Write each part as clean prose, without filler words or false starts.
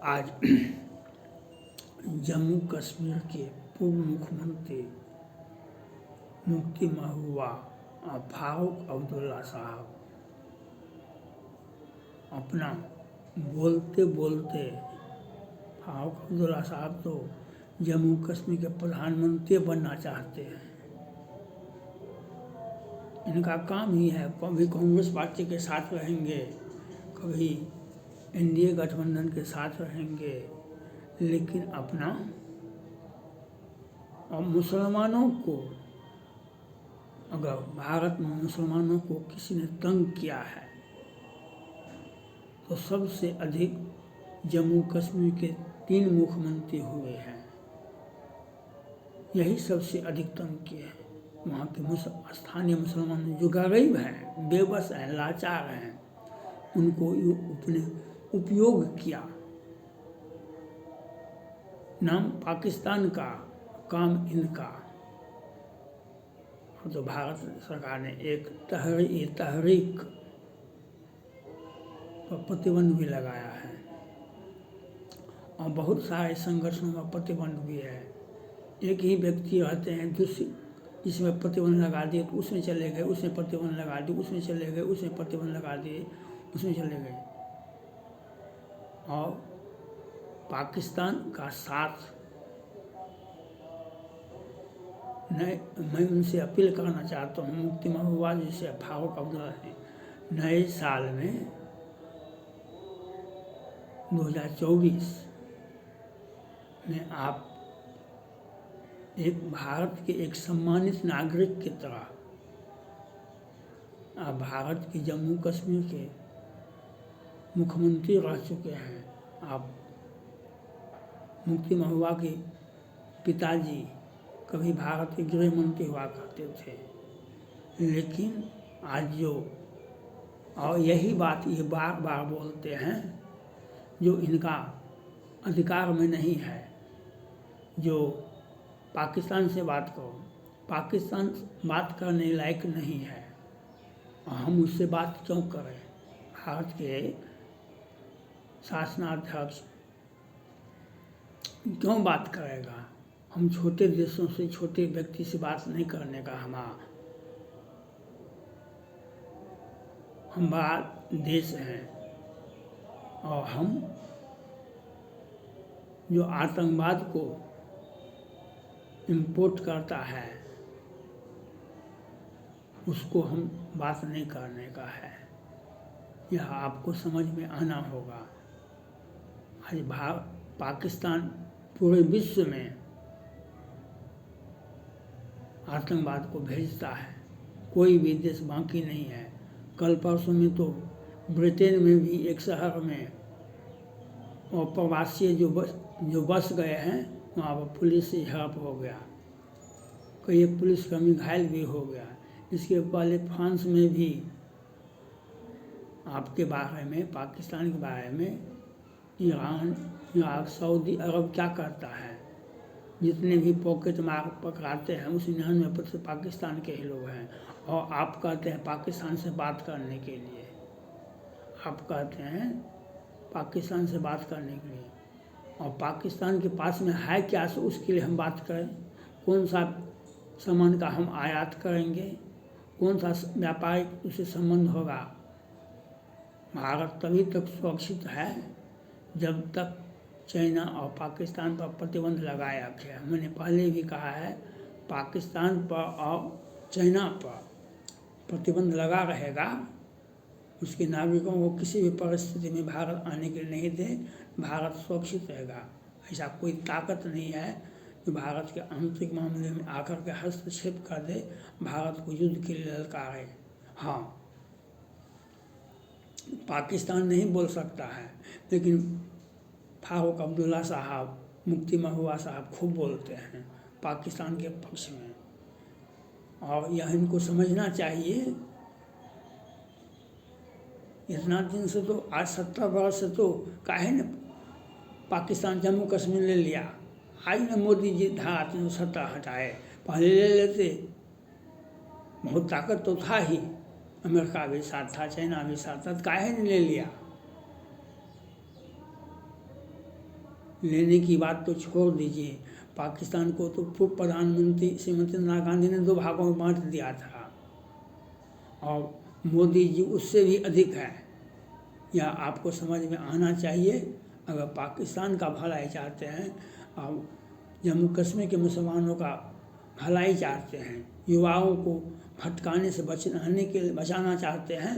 आज जम्मू कश्मीर के पूर्व मुख्यमंत्री मुफ्ती महबूबा फारूक अब्दुल्ला साहब अपना बोलते बोलते फारूक अब्दुल्ला साहब तो जम्मू कश्मीर के प्रधानमंत्री बनना चाहते हैं। इनका काम ही है, कभी कांग्रेस पार्टी के साथ रहेंगे, कभी एनडीए गठबंधन के साथ रहेंगे, लेकिन अपना और मुसलमानों को, अगर भारत में मुसलमानों को किसी ने तंग किया है तो सबसे अधिक जम्मू कश्मीर के 3 मुख्यमंत्री हुए हैं। यही सबसे अधिक तंग किए हैं। वहाँ के स्थानीय मुसलमान जो गरीब हैं, बेबस हैं, लाचार हैं, उनको अपने उपयोग किया। नाम पाकिस्तान का, काम इनका। तो भारत सरकार ने एक तहरीक पर प्रतिबंध भी लगाया है और बहुत सारे संगठनों में प्रतिबंध भी है। एक ही व्यक्ति रहते हैं जिसमें प्रतिबंध लगा दिए तो उसमें चले गए, उसमें प्रतिबंध लगा दिए, उसमें चले गए, उसमें प्रतिबंध लगा दिए, उसमें चले गए। और पाकिस्तान का साथ मैं उनसे अपील करना चाहता हूँ, मुफ्ती महबूबा जी से, फारूक अब्दुल्ला से, नए साल में 2024 में आप भारत के एक सम्मानित नागरिक की तरह, आप भारत के जम्मू कश्मीर के मुख्यमंत्री रह चुके हैं। आप मुफ्ती महबूबा के पिताजी कभी भारत के गृह मंत्री हुआ करते थे, लेकिन आज और यही बात ये बार बार बोलते हैं जो इनका अधिकार में नहीं है। जो पाकिस्तान से बात करो, पाकिस्तान बात करने लायक नहीं है और हम उससे बात क्यों करें। भारत के शासनाध्यक्ष क्यों बात करेगा। हम छोटे देशों से, छोटे व्यक्ति से बात नहीं करने का हम बड़ा देश हैं और हम जो आतंकवाद को इंपोर्ट करता है उसको हम बात नहीं करने का है। यह आपको समझ में आना होगा। आज पाकिस्तान पूरे विश्व में आतंकवाद को भेजता है, कोई भी देश बाकी नहीं है। कल परसों में तो ब्रिटेन में भी एक शहर में और प्रवासी जो बस गए हैं वहाँ पर पुलिस से झड़प हो गया, कई पुलिसकर्मी घायल भी हो गया। इसके पहले फ्रांस में भी आपके बारे में, पाकिस्तान के बारे में ईरान, इराक, सऊदी अरब क्या करता है। जितने भी पॉकेट मार पकड़ाते हैं उस 99% पाकिस्तान के ही लोग हैं। और आप कहते हैं पाकिस्तान से बात करने के लिए, आप कहते हैं पाकिस्तान से बात करने के लिए, और पाकिस्तान के पास में है क्या सो उसके लिए हम बात करें। कौन सा सामान का हम आयात करेंगे, कौन सा व्यापारिक उससे संबंध होगा। भारत तभी तक सुरक्षित है जब तक चाइना और पाकिस्तान पर प्रतिबंध लगाया गया। मैंने पहले भी कहा है, पाकिस्तान पर और चाइना पर प्रतिबंध लगा रहेगा, उसके नागरिकों को किसी भी परिस्थिति में भारत आने के लिए नहीं दे, भारत सुरक्षित रहेगा। ऐसा कोई ताकत नहीं है जो भारत के आंतरिक मामले में आकर के हस्तक्षेप कर दे, भारत को युद्ध के लिए ललकारे। हाँ, पाकिस्तान नहीं बोल सकता है, लेकिन फारूक अब्दुल्ला साहब, मुफ्ती महबूबा साहब खूब बोलते हैं पाकिस्तान के पक्ष में। और यह इनको समझना चाहिए। इतना दिन से तो, आज 70 वर्ष से तो काहे ने पाकिस्तान जम्मू कश्मीर ले लिया। आज ने मोदी जी धारा 370 हटाए, पहले ले लेते। बहुत ताकत तो था ही, अमेरिका भी साथ था, चाइना भी साथ था, काहे ने ले लिया। लेने की बात तो छोड़ दीजिए, पाकिस्तान को तो पूर्व प्रधानमंत्री श्रीमती इंदिरा गांधी ने 2 भागों में बांट दिया था और मोदी जी उससे भी अधिक है। यह आपको समझ में आना चाहिए। अगर पाकिस्तान का भलाई चाहते हैं और जम्मू कश्मीर के मुसलमानों का भलाई चाहते हैं, युवाओं को भटकाने से बचाना चाहते हैं,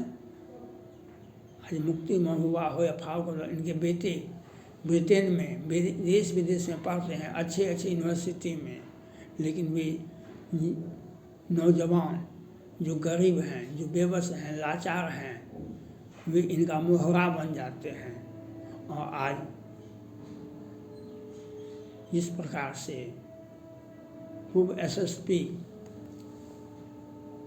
आज मुफ्ती महबूबा हो या फारूक, इनके बेटे ब्रिटेन में देश विदेश में पढ़ते हैं, अच्छे अच्छे यूनिवर्सिटी में, लेकिन वे नौजवान जो गरीब हैं, जो बेबस हैं, लाचार हैं, वे इनका मोहरा बन जाते हैं। और आज जिस प्रकार से पूर्व एसएसपी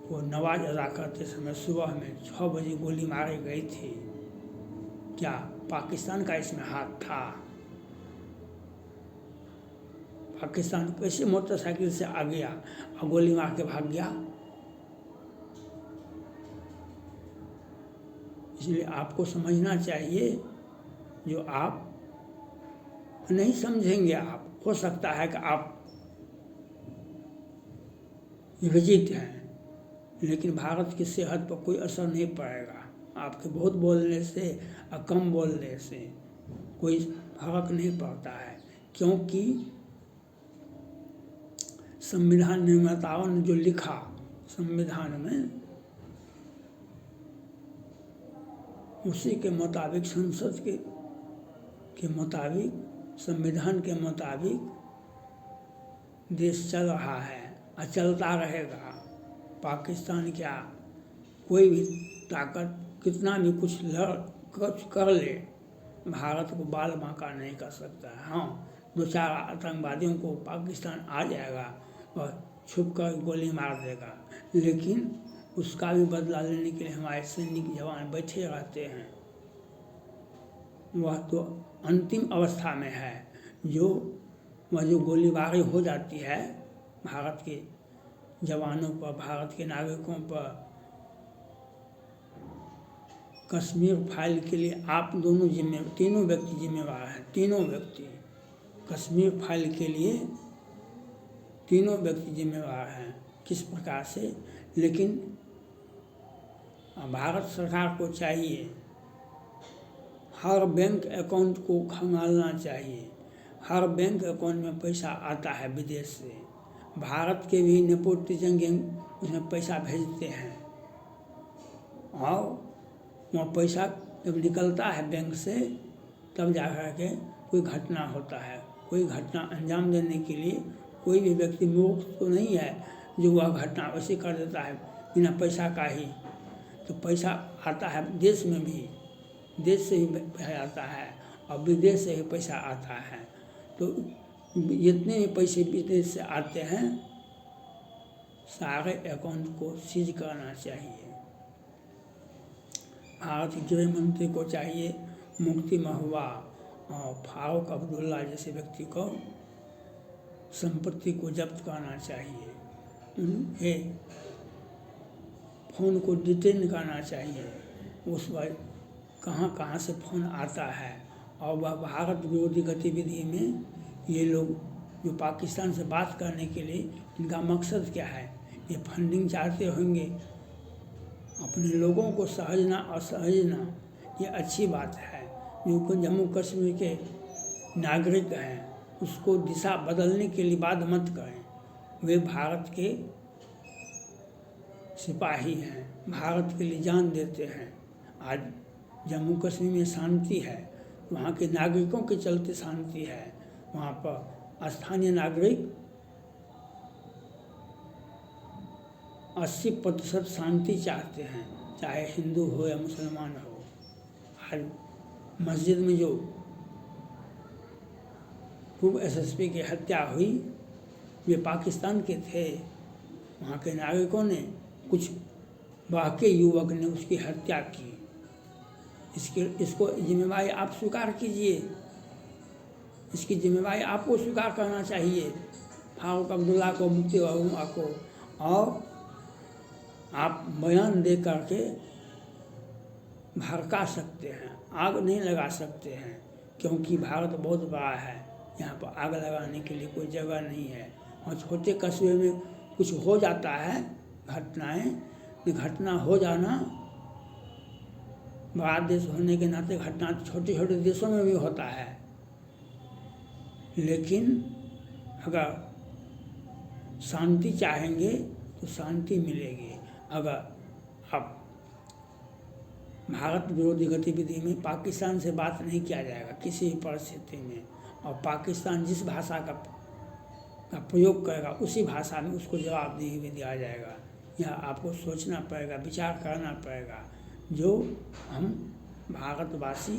को नमाज अदा करते समय सुबह में 6 बजे गोली मारी गई थी, क्या पाकिस्तान का इसमें हाथ था? पाकिस्तान कैसे मोटरसाइकिल से आ गया और गोली मार के भाग गया? इसलिए आपको समझना चाहिए, जो आप नहीं समझेंगे, आप हो सकता है कि आप विजित हैं, लेकिन भारत की सेहत पर कोई असर नहीं पड़ेगा। आपके बहुत बोलने से और कम बोलने से कोई फर्क नहीं पड़ता है, क्योंकि संविधान निर्माताओं ने जो लिखा संविधान में, उसी के मुताबिक, संसद के मुताबिक, संविधान के मुताबिक देश चल रहा है और चलता रहेगा। पाकिस्तान क्या, कोई भी ताकत कितना भी कुछ कर ले, भारत को बाल बांका नहीं कर सकता है। हाँ, 2-4 आतंकवादियों को पाकिस्तान आ जाएगा और छुप कर गोली मार देगा, लेकिन उसका भी बदला लेने के लिए हमारे सैनिक जवान बैठे रहते हैं। वह तो अंतिम अवस्था में है, वह जो गोलीबारी हो जाती है भारत के जवानों पर, भारत के नागरिकों पर। कश्मीर फाइल के लिए आप तीनों व्यक्ति जिम्मेवार हैं, तीनों व्यक्ति। कश्मीर फाइल के लिए तीनों व्यक्ति जिम्मेवार हैं। किस प्रकार से? लेकिन भारत सरकार को चाहिए हर बैंक अकाउंट को खंगालना चाहिए। हर बैंक अकाउंट में पैसा आता है विदेश से, भारत के भी नेपोटिज्म गैंग उसमें पैसा भेजते हैं, और वह पैसा जब निकलता है बैंक से, तब जा कर के कोई घटना होता है। कोई घटना अंजाम देने के लिए कोई भी व्यक्ति मूर्ख तो नहीं है जो वह घटना वैसे कर देता है बिना पैसा का ही। तो पैसा आता है देश में भी, देश से ही पैसा आता है और विदेश से ही पैसा आता है। तो जितने भी पैसे विदेश से आते हैं, सारे अकाउंट को सीज करना चाहिए। भारत के गृह मंत्री को चाहिए मुफ्ती महबूबा और फारूक अब्दुल्ला जैसे व्यक्ति को संपत्ति को जब्त करना चाहिए। उन्हें फ़ोन को डिटेन करना चाहिए, उस पर कहाँ कहाँ से फ़ोन आता है, और वह भारत विरोधी गतिविधि में ये लोग जो पाकिस्तान से बात करने के लिए, इनका मकसद क्या है? ये फंडिंग चाहते होंगे, अपने लोगों को सहजना और सहेजना, ये अच्छी बात है। जो जम्मू कश्मीर के नागरिक हैं, उसको दिशा बदलने के लिए बात मत करें। वे भारत के सिपाही हैं, भारत के लिए जान देते हैं। आज जम्मू कश्मीर में शांति है, वहाँ के नागरिकों के चलते शांति है। वहाँ पर स्थानीय नागरिक 80% शांति चाहते हैं, चाहे हिंदू हो या मुसलमान हो। आज मस्जिद में जो पूर्व एसएसपी की हत्या हुई, वे पाकिस्तान के थे। वहाँ के नागरिकों ने, कुछ बाकी युवक ने उसकी हत्या की। इसको जिम्मेवारी आप स्वीकार कीजिए, इसकी जिम्मेवारी आपको स्वीकार करना चाहिए, फारूक अब्दुल्ला को, मुफ्ती महबूबा को। और आप बयान दे करके भड़का सकते हैं, आग नहीं लगा सकते हैं, क्योंकि भारत बहुत बड़ा है। यहाँ पर आग लगाने के लिए कोई जगह नहीं है। और छोटे कस्बे में कुछ हो जाता है घटनाएं, तो घटना हो जाना, बड़ा देश होने के नाते घटना छोटे छोटे देशों में भी होता है, लेकिन अगर शांति चाहेंगे तो शांति मिलेगी। अगर अब भारत विरोधी गतिविधि में पाकिस्तान से बात नहीं किया जाएगा किसी भी परिस्थिति में, और पाकिस्तान जिस भाषा का प्रयोग करेगा उसी भाषा में उसको जवाबदेही भी दिया जाएगा। यह आपको सोचना पड़ेगा, विचार करना पड़ेगा। जो हम भारतवासी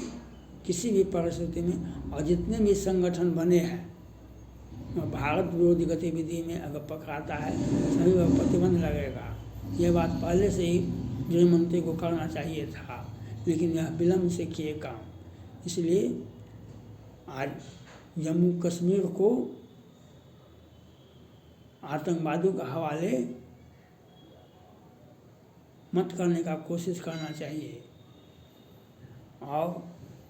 किसी भी परिस्थिति में, और जितने भी संगठन बने हैं, भारत विरोधी गतिविधि में अगर पकड़ाता है सभी पर प्रतिबंध लगेगा। यह बात पहले से ही गृह मंत्री को करना चाहिए था, लेकिन यह विलम्ब से किए काम। इसलिए आज जम्मू कश्मीर को आतंकवादियों के हवाले मत करने का कोशिश करना चाहिए। और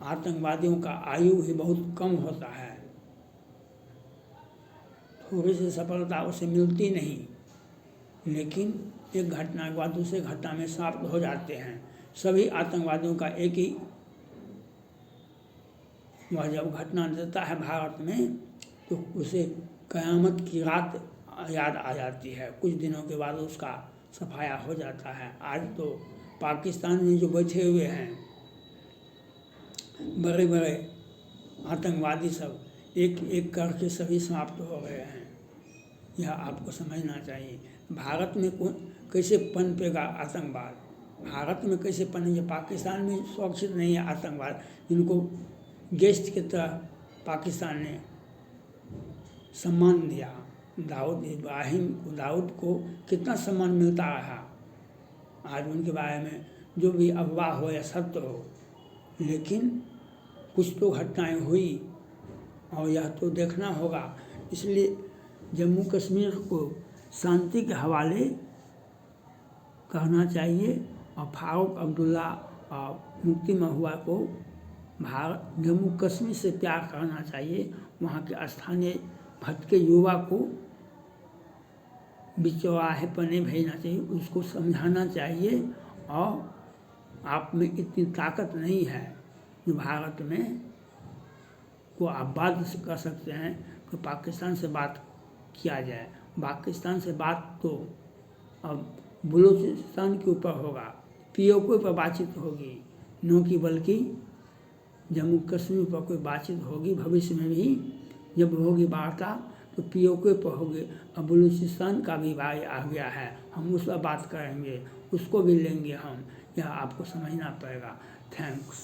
आतंकवादियों का आयु भी बहुत कम होता है, थोड़ी सी सफलता उसे मिलती नहीं, लेकिन एक घटना के बाद दूसरे घटना में समाप्त हो जाते हैं। सभी आतंकवादियों का एक ही, वह जब घटना देता है भारत में तो उसे क़यामत की रात याद आ जाती है, कुछ दिनों के बाद उसका सफाया हो जाता है। आज तो पाकिस्तान में जो बैठे हुए हैं बड़े बड़े आतंकवादी, सब एक एक करके सभी समाप्त हो गए हैं। यह आपको समझना चाहिए। भारत में कैसे पनपेगा आतंकवाद, भारत में कैसे पनेंगे? पाकिस्तान में सुरक्षित नहीं है आतंकवाद, जिनको गेस्ट की तरह पाकिस्तान ने सम्मान दिया। दाऊद को कितना सम्मान मिलता रहा। आज उनके बारे में जो भी अफवाह हो या सत्य हो, लेकिन कुछ तो घटनाएं हुई और यह तो देखना होगा। इसलिए जम्मू कश्मीर को शांति के हवाले करना चाहिए और फारूक अब्दुल्ला और मुफ्ती महुआ को भारत जम्मू कश्मीर से प्यार करना चाहिए। वहाँ के स्थानीय भटके युवा को बिचौराहे पर नहीं भेजना चाहिए, उसको समझाना चाहिए। और आप में इतनी ताकत नहीं है जो भारत में को आप बात कर सकते हैं कि पाकिस्तान से बात किया जाए। पाकिस्तान से बात तो अब बलूचिस्तान के ऊपर होगा, पीओके पर बातचीत होगी, न कि बल्कि जम्मू कश्मीर पर कोई बातचीत होगी। भविष्य में भी जब होगी वार्ता तो पीओके पर होगी। अब बलूचिस्तान का भी भाई आ गया है, हम उस पर बात करेंगे, उसको भी लेंगे हम। यह आपको समझना पड़ेगा। थैंक्स।